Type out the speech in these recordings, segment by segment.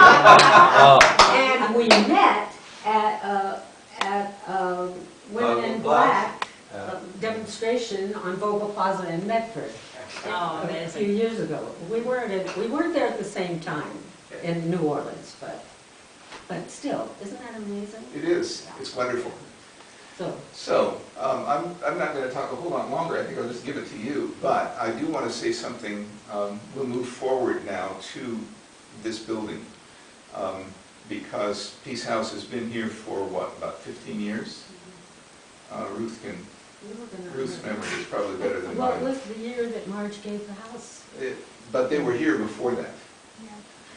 And we met at Women in Black demonstration on Vogel Plaza in Medford. Oh, A amazing. few years ago. We weren't there at the same time in New Orleans, but still, isn't that amazing? It is. It's wonderful. So, I'm not going to talk a whole lot longer. I think I'll just give it to you. But I do want to say something. We'll move forward now to this building because Peace House has been here for what, about 15 years? Ruth's memory is probably better than mine. What was the year that Marge gave the house? But they were here before that.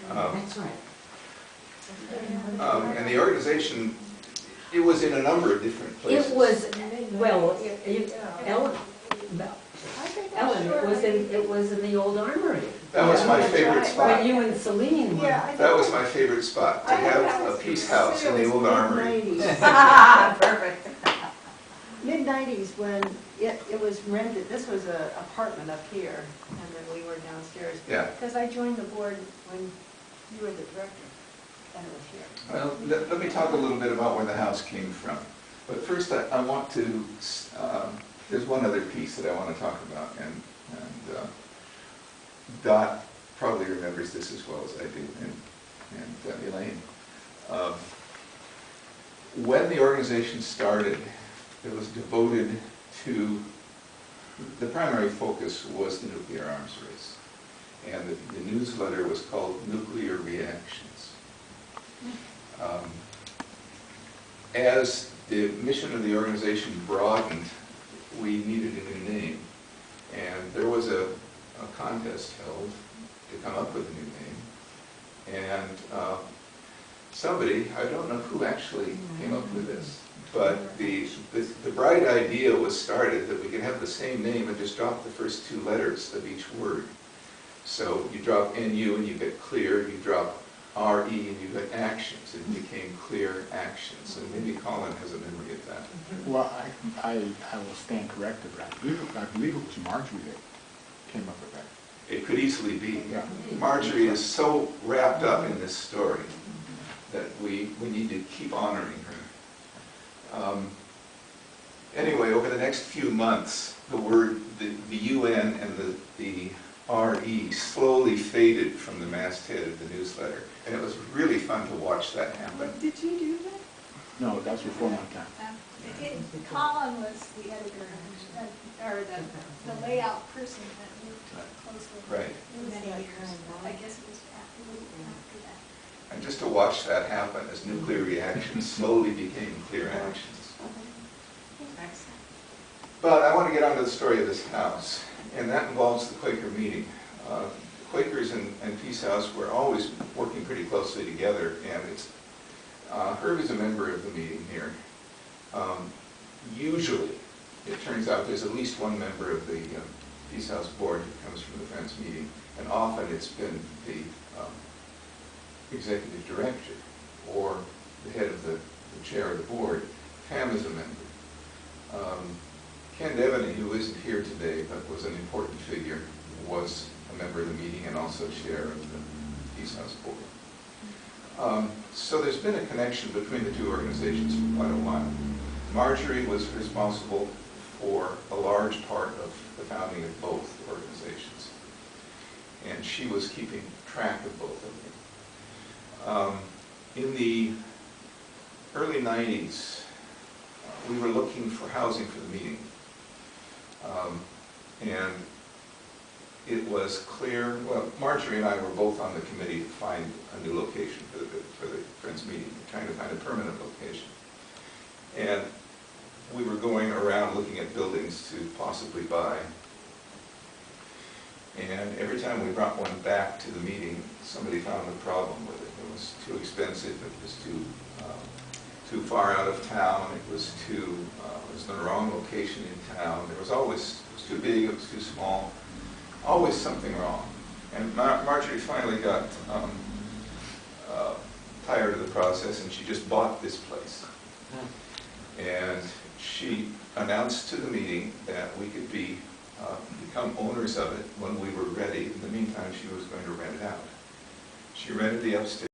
That's right. And the organization, it was in a number of different places. It was, well, Ellen, it was in the old armory. That was my favorite spot. When you and Celine were. That was my favorite spot, to have a Peace House in the old armory. Perfect. Mid-90s when it was rented, this was an apartment up here, and then we were downstairs. Yeah. Because I joined the board when you were the director, and it was here. Well, let me talk a little bit about where the house came from. But first, I want to, there's one other piece that I want to talk about, and Dot probably remembers this as well as I do, and Elaine. When the organization started, it was devoted to, the primary focus was the nuclear arms race. And the newsletter was called Nuclear Reactions. As the mission of the organization broadened, we needed a new name. And there was a contest held to come up with a new name. And somebody, I don't know who actually came up with this, but the bright idea was started that we could have the same name and just drop the first two letters of each word. So you drop NU and you get clear, you drop RE and you get actions, and it became Clear Actions. And maybe Colin has a memory of that. Well, I will stand corrected, but I believe it was Marjorie that came up with that. It could easily be. Yeah. Marjorie is so wrapped up in this story that we need to keep honoring her. Anyway, over the next few months, the UN and the RE slowly faded from the masthead of the newsletter. And it was really fun to watch that happen. Did you do that? No, that's before my time. Colin was the editor, or the layout person that worked closely Right. for many years. I guess it was after that. And just to watch that happen as nuclear reactions slowly became Clear Actions. But I want to get on to the story of this house, and that involves the Quaker meeting. Quakers and Peace House were always working pretty closely together, and Herb is a member of the meeting here. Usually, it turns out there's at least one member of the Peace House board who comes from the Friends meeting, and often it's been the executive director or the head of the chair of the board. Pam is a member. Ken Devaney, who isn't here today but was an important figure, was a member of the meeting and also chair of the Peace House board. So there's been a connection between the two organizations for quite a while. Marjorie was responsible for a large part of the founding of both organizations, and she was keeping track of both of them. In the early 90s, we were looking for housing for the meeting. And it was clear, well, Marjorie and I were both on the committee to find a new location for the Friends meeting, trying to find a permanent location. And we were going around looking at buildings to possibly buy. And every time we brought one back to the meeting, somebody found a problem with it. It was too expensive, it was too far out of town, it was it was the wrong location in town. There was always, it was too big, it was too small, always something wrong. And Marjorie finally got tired of the process, and she just bought this place. And she announced to the meeting that we could become owners of it when we were ready. In the meantime, she was going to rent it out. She rented the upstairs